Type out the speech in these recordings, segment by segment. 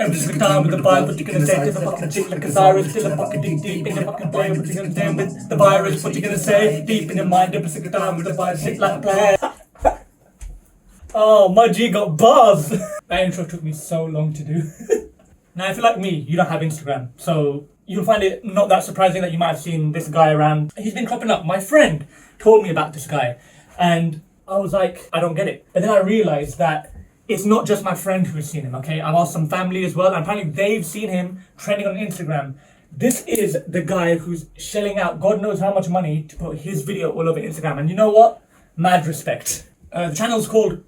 Every single time with the vibe, what you gonna say to the fucking chick like a Cyrus? Still a fucking deep in your fucking play. What you gonna say with the virus? What you gonna say? Deep in your mind, every single time with the vibe, shit like a play. Oh, my G got buzz. That intro took me so long to do. Now, if you're like me, you don't have Instagram, so you'll find it not that surprising that you might have seen this guy around. He's been cropping up. My friend told me about this guy, and I was like, I don't get it. But then I realized that it's not just my friend who's seen him, okay? I've asked some family as well, and apparently they've seen him trending on Instagram. This is the guy who's shelling out God knows how much money to put his video all over Instagram. And you know what? Mad respect. The channel's called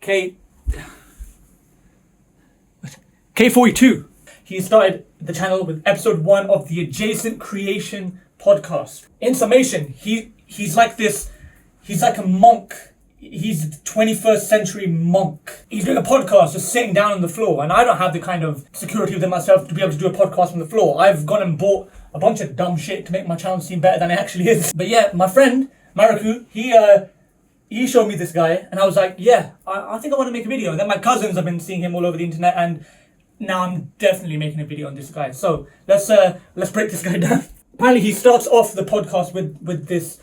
K42. He started the channel with episode 1 of the Adjacent Creation podcast. In summation, he's like a monk. He's a 21st century monk. He's doing a podcast just sitting down on the floor, and I don't have the kind of security within myself to be able to do a podcast from the floor. I've gone and bought a bunch of dumb shit to make my channel seem better than it actually is. But yeah, my friend, Mariku, he showed me this guy, and I was like, yeah, I think I want to make a video. And then my cousins have been seeing him all over the internet, and now I'm definitely making a video on this guy. So let's break this guy down. Apparently he starts off the podcast with this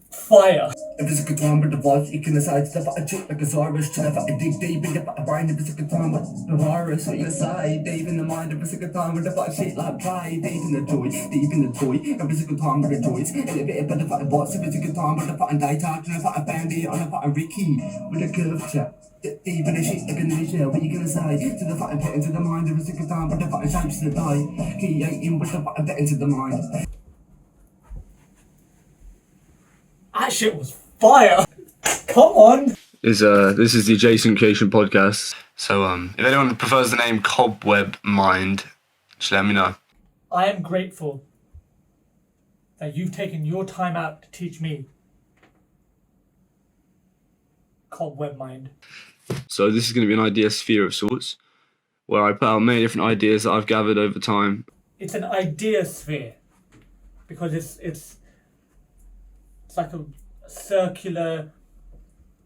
fire. Every single time with the voice, you can decide to fuck a chick like a Cyrus. Trying to fuck a dig deep in your brain every single time with the virus. What you say, deep in the mind every single time with the fuck shit like play. Deep in the joy, deep in the toy. Every single time with the joys. And a bit of the fucking bots every single time with the fucking data. Trying to fuck a bandit on a fucking Ricky with a curvature. Deep in the shit like a ninja, what you gonna say? To the fucking pit into the mind every single time with the fucking shapes to the die. Creating with the fucking pit into the mind. That shit was fire. Come on. This is the Adjacent Creation podcast. So if anyone prefers the name Cobweb Mind, just let me know. I am grateful that you've taken your time out to teach me Cobweb Mind. So this is going to be an idea sphere of sorts, where I put out many different ideas that I've gathered over time. It's an idea sphere because it's like a circular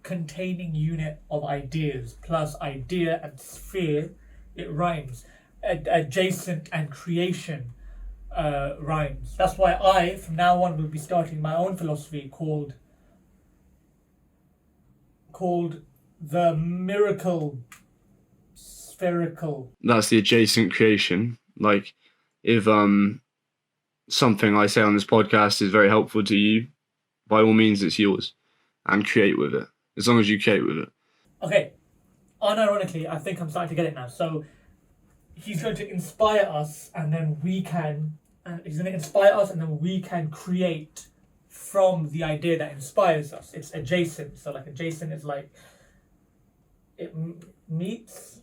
containing unit of ideas, plus idea and sphere, it rhymes. Adjacent and creation rhymes. That's why I, from now on, will be starting my own philosophy called the miracle spherical. That's the adjacent creation. Like, if something I say on this podcast is very helpful to you, by all means, it's yours, and create with it, as long as you create with it. Okay, unironically, I think I'm starting to get it now. So he's going to inspire us, and then we can. He's going to inspire us, and then we can create from the idea that inspires us. It's adjacent. So like adjacent is like it meets,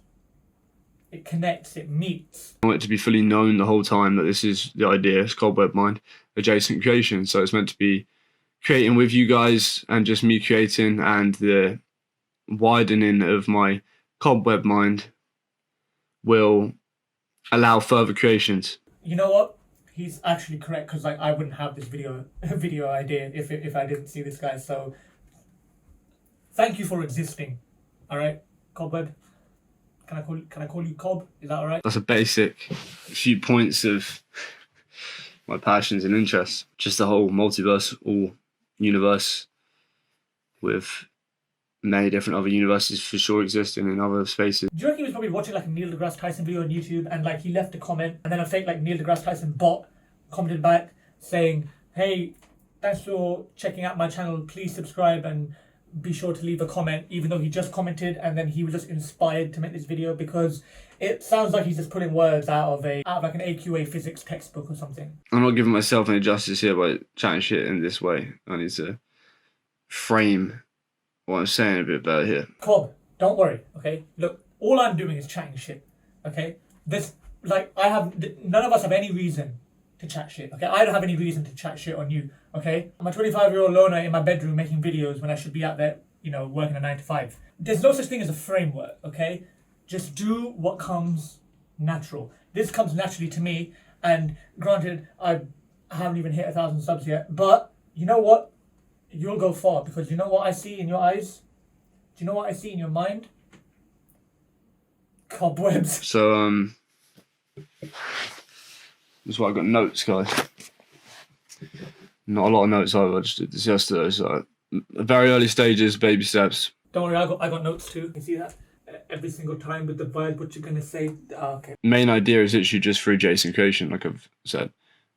it connects, it meets. I want it to be fully known the whole time that this is the idea. It's Cobweb Mind, adjacent creation. So it's meant to be creating with you guys and just me creating, and the widening of my cobweb mind will allow further creations. You know what? He's actually correct, because like I wouldn't have this video idea if I didn't see this guy. So thank you for existing. All right, Cobweb. Can I call you Cob? Is that all right? That's a basic few points of my passions and interests. Just the whole multiverse, all universe, with many different other universes for sure existing in other spaces. Do you reckon he was probably watching like a Neil deGrasse Tyson video on YouTube, and like he left a comment, and then a fake like Neil deGrasse Tyson bot commented back saying, "Hey, thanks for checking out my channel. Please subscribe and be sure to leave a comment," even though he just commented, and then he was just inspired to make this video because it sounds like he's just putting words out of like an AQA physics textbook or something. I'm not giving myself any justice here by chatting shit in this way. I need to frame what I'm saying a bit better here. Cobb, don't worry, okay? Look, all I'm doing is chatting shit, okay? This, like, none of us have any reason to chat shit, okay? I don't have any reason to chat shit on you, okay? I'm a 25-year-old loner in my bedroom making videos when I should be out there, you know, working a 9 to 5. There's no such thing as a framework, okay? Just do what comes natural. This comes naturally to me, and granted, I haven't even hit 1,000 subs yet, but you know what? You'll go far, because you know what I see in your eyes? Do you know what I see in your mind? Cobwebs. So that's why I got notes, guys. Not a lot of notes either. I just did this yesterday. So very early stages, baby steps. Don't worry, I got notes too. You see that? Every single time with the word, what you're gonna say. Okay. Main idea is literally just for adjacent creation, like I've said,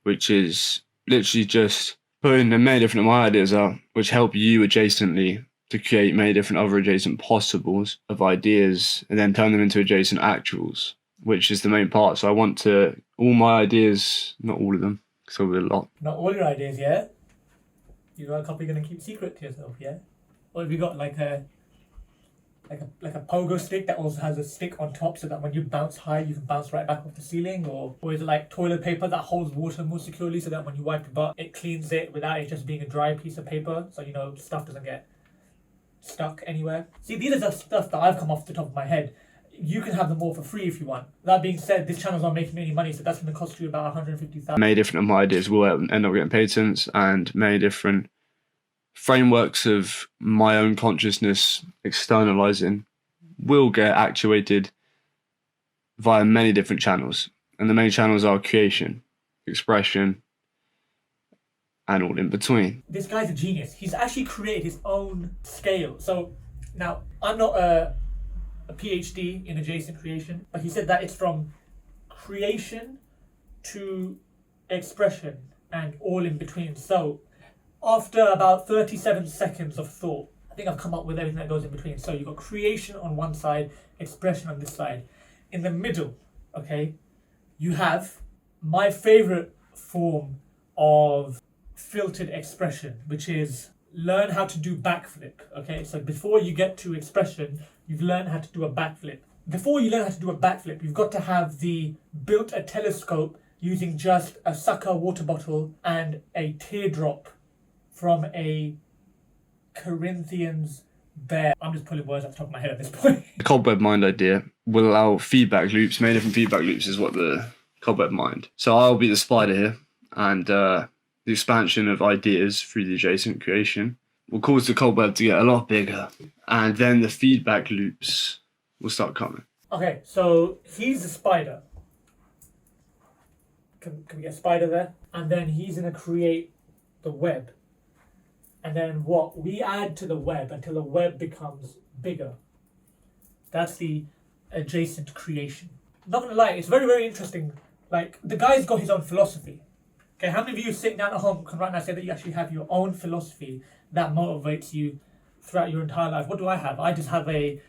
which is literally just putting many different of my ideas out, which help you adjacently to create many different other adjacent possibles of ideas and then turn them into adjacent actuals, which is the main part. So I want to, all my ideas, not all of them, because there'll be a lot. Not all your ideas, yeah? You got a couple you're gonna keep secret to yourself, yeah? Or have you got like a pogo stick that also has a stick on top so that when you bounce high you can bounce right back off the ceiling? Or is it like toilet paper that holds water more securely so that when you wipe your butt it cleans it without it just being a dry piece of paper, so you know stuff doesn't get stuck anywhere? See, these are the stuff that I've come off the top of my head. You can have them all for free if you want. That being said, this channel's not making me any money, so that's going to cost you about 150,000. Many different of my ideas will end up getting patents, and many different frameworks of my own consciousness externalizing will get actuated via many different channels. And the main channels are creation, expression, and all in between. This guy's a genius. He's actually created his own scale. So now, I'm not a PhD in adjacent creation, but he said that it's from creation to expression and all in between. So after about 37 seconds of thought, I think I've come up with everything that goes in between. So you've got creation on one side, expression on this side. In the middle, okay, you have my favorite form of filtered expression, which is learn how to do backflip. Okay, so before you get to expression, you've learned how to do a backflip. Before you learn how to do a backflip, you've got to have built a telescope using just a sucker water bottle and a teardrop from a Corinthians bear. I'm just pulling words off the top of my head at this point. The cobweb mind idea will allow feedback loops. Many different feedback loops is what the cobweb mind. So I'll be the spider here, and the expansion of ideas through the adjacent creation will cause the cobweb to get a lot bigger, and then the feedback loops will start coming. Okay, so he's the spider. Can we get a spider there? And then he's going to create the web. And then what? We add to the web until the web becomes bigger. That's the adjacent creation. Not going to lie, it's very, very interesting. Like, the guy's got his own philosophy. Okay, how many of you sitting down at home can right now say that you actually have your own philosophy that motivates you throughout your entire life? What do I have? I just have a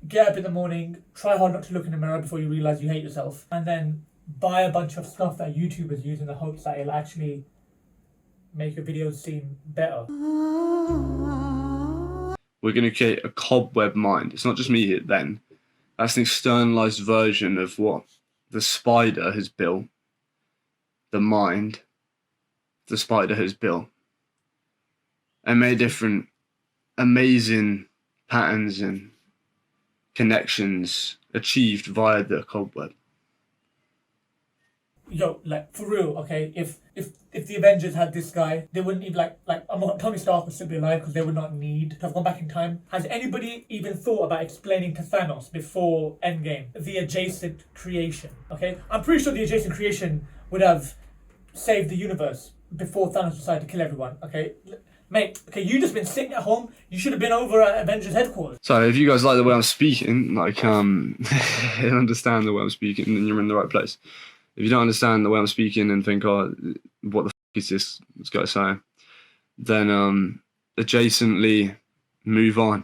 get up in the morning, try hard not to look in the mirror before you realise you hate yourself, and then buy a bunch of stuff that YouTubers use in the hopes that it'll actually make your videos seem better. We're going to create a cobweb mind. It's not just me here then. That's an externalized version of what the spider has built, the mind the spider has built, and many different amazing patterns and connections achieved via the cobweb. Yo, like, for real, okay, if the Avengers had this guy, they wouldn't even, Tony Stark would still be alive because they would not need to have gone back in time. Has anybody even thought about explaining to Thanos before Endgame the adjacent creation, okay? I'm pretty sure the adjacent creation would have saved the universe before Thanos decided to kill everyone, okay? Mate, okay, you just been sitting at home, you should have been over at Avengers headquarters. So if you guys like the way I'm speaking, understand the way I'm speaking, then you're in the right place. If you don't understand the way I'm speaking and think, oh, what the f*** is this guy saying? Then adjacently move on.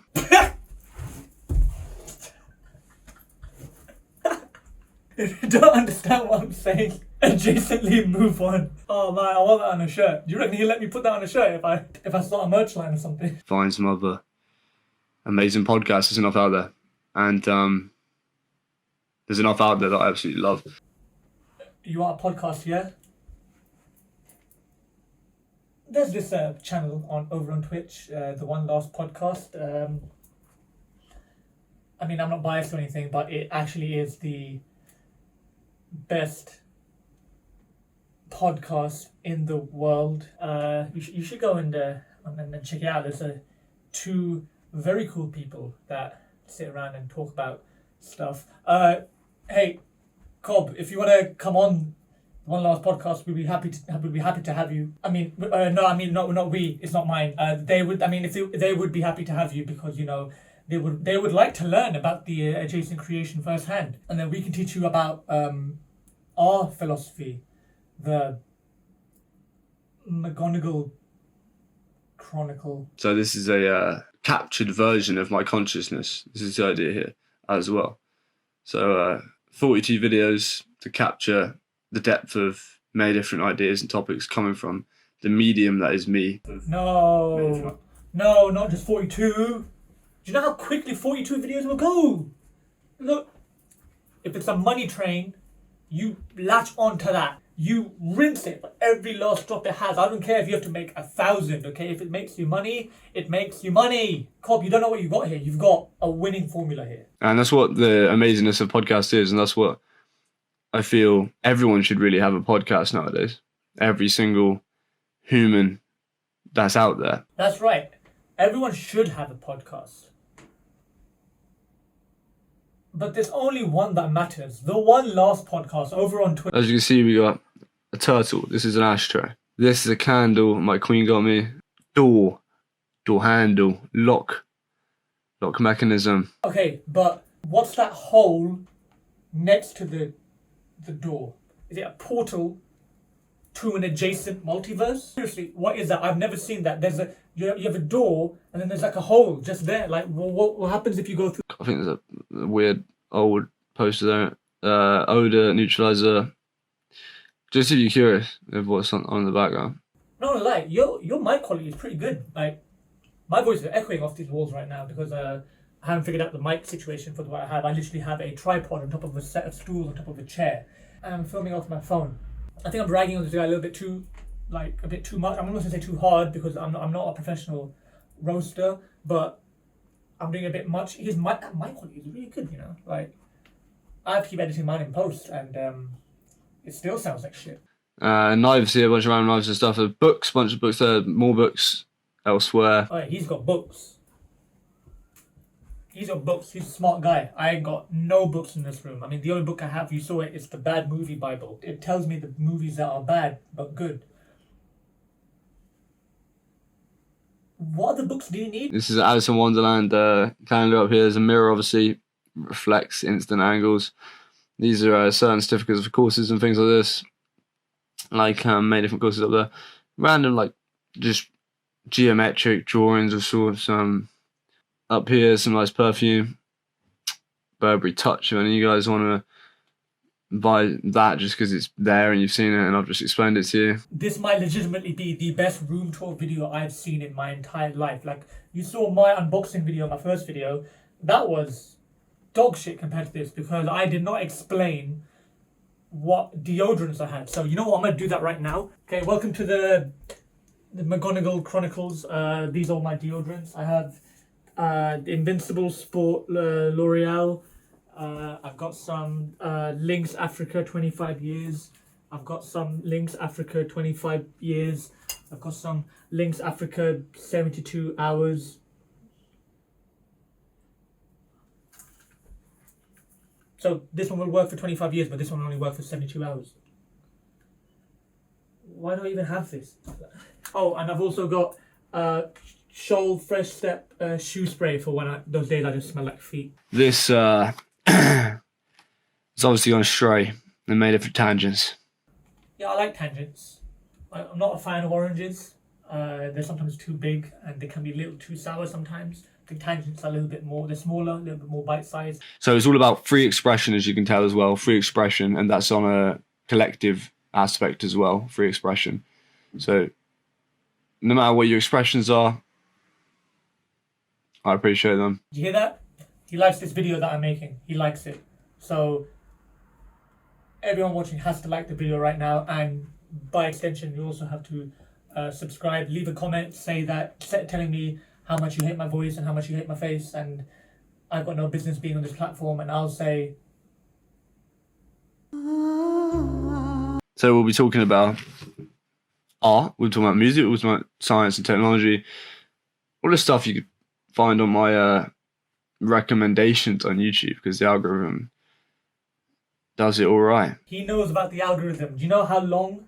If you don't understand what I'm saying, adjacently move on. Oh man, I want that on a shirt. Do you reckon he'll let me put that on a shirt if I start a merch line or something? Find some other amazing podcasts. There's enough out there. And there's enough out there that I absolutely love. You want a podcast, yeah? There's this channel over on Twitch, the One Last Podcast. I mean, I'm not biased or anything, but it actually is the best podcast in the world. You should go and check it out. There's two very cool people that sit around and talk about stuff. Hey, Cobb, if you want to come on one last podcast, we'd be happy to have you. I mean, not we. It's not mine. They would. I mean, if they would be happy to have you because they would like to learn about the adjacent creation firsthand, and then we can teach you about our philosophy, the McGonagall Chronicle. So this is a captured version of my consciousness. This is the idea here as well. So 42 videos to capture the depth of many different ideas and topics coming from the medium that is me. No, not just 42. Do you know how quickly 42 videos will go? Look, if it's a money train, you latch onto that. You rinse it for every last drop it has. I don't care if you have to make 1,000, okay? If it makes you money, it makes you money. Cobb, you don't know what you've got here. You've got a winning formula here. And that's what the amazingness of podcast is, and that's what I feel everyone should really have a podcast nowadays. Every single human that's out there. That's right. Everyone should have a podcast. But there's only one that matters. The one last podcast over on Twitter. As you can see, we got a turtle. This is an ashtray. This is a candle my queen got me. Door handle, lock mechanism. Okay, but what's that hole next to the door? Is it a portal to an adjacent multiverse? Seriously, what is that? I've never seen that. You have a door and then there's like a hole just there. Like, what happens if you go through? I think there's a weird old poster there. Odor neutralizer. Just if you're curious of what's on the background. No, like your mic quality is pretty good. Like, my voice is echoing off these walls right now because I haven't figured out the mic situation for what I have. I literally have a tripod on top of a set of stools on top of a chair, and I'm filming off my phone. I think I'm ragging on this guy a little bit too much. I'm not going to say too hard because I'm not a professional roaster, but I'm doing a bit much. His mic quality is really good, Like, I have to keep editing mine in post, and it still sounds like shit. Knives here, a bunch of random knives and stuff. There's books, bunch of books there, more books elsewhere. Oh, yeah, he's got books. He's a smart guy. I ain't got no books in this room. I mean, the only book I have, you saw it, is the Bad Movie Bible. It tells me the movies that are bad, but good. What other books do you need? This is Alice in Wonderland calendar up here. There's a mirror, obviously, reflects instant angles. These are certain certificates for courses and things like this. Like, many different courses up there. Random, like, just geometric drawings of sorts. Up here, some nice perfume. Burberry Touch. If any of you guys want to buy that just because it's there and you've seen it and I've just explained it to you. This might legitimately be the best room tour video I've seen in my entire life. Like, you saw my unboxing video, my first video. That was dog shit compared to this because I did not explain what deodorants I had. So you know what? I'm going to do that right now. Okay, welcome to the McGonagall Chronicles. These are my deodorants. I have the Invincible Sport L'Oreal. I've got some Lynx Africa 25 years. I've got some Lynx Africa 25 years. I've got some Lynx Africa 72 hours. So this one will work for 25 years, but this one will only work for 72 hours. Why do I even have this? Oh, and I've also got Scholl Fresh Step shoe spray for those days I just smell like feet. This it's obviously gone astray and made it for tangents. Yeah, I like tangents. I'm not a fan of oranges. They're sometimes too big and they can be a little too sour sometimes. The tangents are a little bit more, they're smaller, a little bit more bite-sized. So it's all about free expression, as you can tell as well. Free expression, and that's on a collective aspect as well, free expression. So no matter what your expressions are, I appreciate them. Did you hear that? He likes this video that I'm making. He likes it. So everyone watching has to like the video right now, and by extension you also have to subscribe, leave a comment, telling me how much you hate my voice and how much you hate my face, and I've got no business being on this platform, and I'll say... So we'll be talking about art, we'll be talking about music, we'll be talking about science and technology, all the stuff you could find on my recommendations on YouTube because the algorithm does it all right. He knows about the algorithm. Do you know how long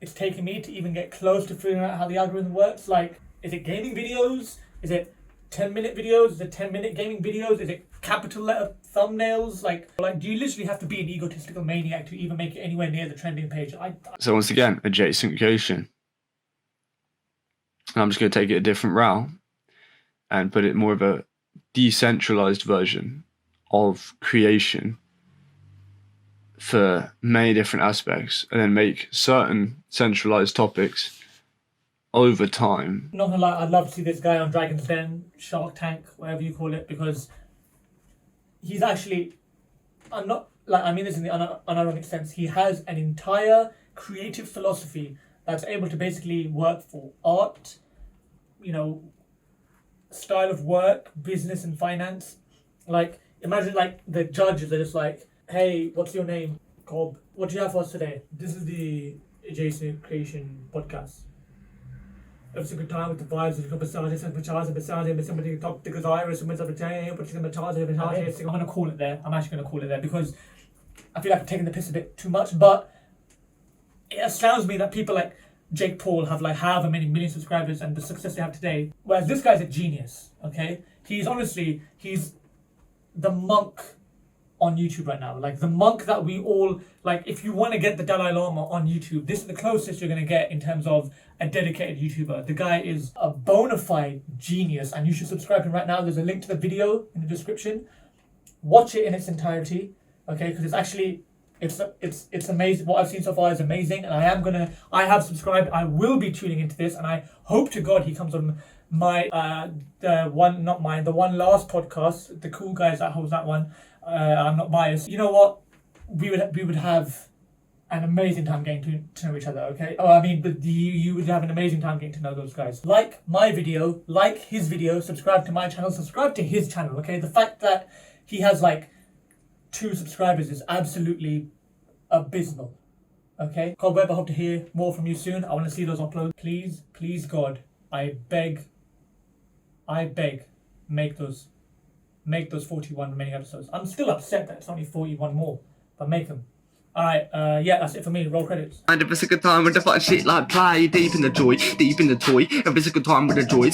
it's taken me to even get close to figuring out how the algorithm works? Like, is it gaming videos? Is it 10-minute videos? Is it 10-minute gaming videos? Is it capital letter thumbnails? Like, do you literally have to be an egotistical maniac to even make it anywhere near the trending page? So once again, adjacent creation. And I'm just going to take it a different route and put it more of a decentralized version of creation for many different aspects, and then make certain centralized topics over time. Not gonna lie, I'd love to see this guy on Dragon's Den, Shark Tank, whatever you call it, because he's actually, I mean this in the unironic sense, he has an entire creative philosophy that's able to basically work for art, you know, style of work, business and finance. Like, imagine like the judges are just like, hey, what's your name? Cobb. What do you have for us today? This is the Adjacent Creation podcast. It's a good time with the vibes of the massages and somebody talk to Gazira, somebody's up to I'm gonna call it there. I'm actually gonna call it there because I feel like I'm taking the piss a bit too much, but it astounds me that people like Jake Paul have like however many million subscribers and the success they have today. Whereas this guy's a genius, okay? He's the monk on YouTube right now. Like the monk that we all, like if you want to get the Dalai Lama on YouTube, this is the closest you're going to get in terms of a dedicated YouTuber. The guy is a bona fide genius and you should subscribe to him right now. There's a link to the video in the description. Watch it in its entirety, okay? Because it's actually, it's amazing. What I've seen so far is amazing, and I have subscribed. I will be tuning into this, and I hope to God he comes on my the one last podcast, the cool guys that holds that one. I'm not biased. You know what? We would have an amazing time getting to know each other, okay? Oh, I mean, but you would have an amazing time getting to know those guys. Like my video, like his video, subscribe to my channel, subscribe to his channel, okay? The fact that he has like 2 subscribers is absolutely abysmal, okay? Cobweb, I hope to hear more from you soon. I want to see those uploads. Please God, I beg, make those 41 remaining episodes. I'm still upset that it's only 41 more, but make them. Alright, yeah, that's it for me. Roll credits. And if it's a good time with the fucking shit like play deep in the joy, deep in the toy. If it's a good time with the joys,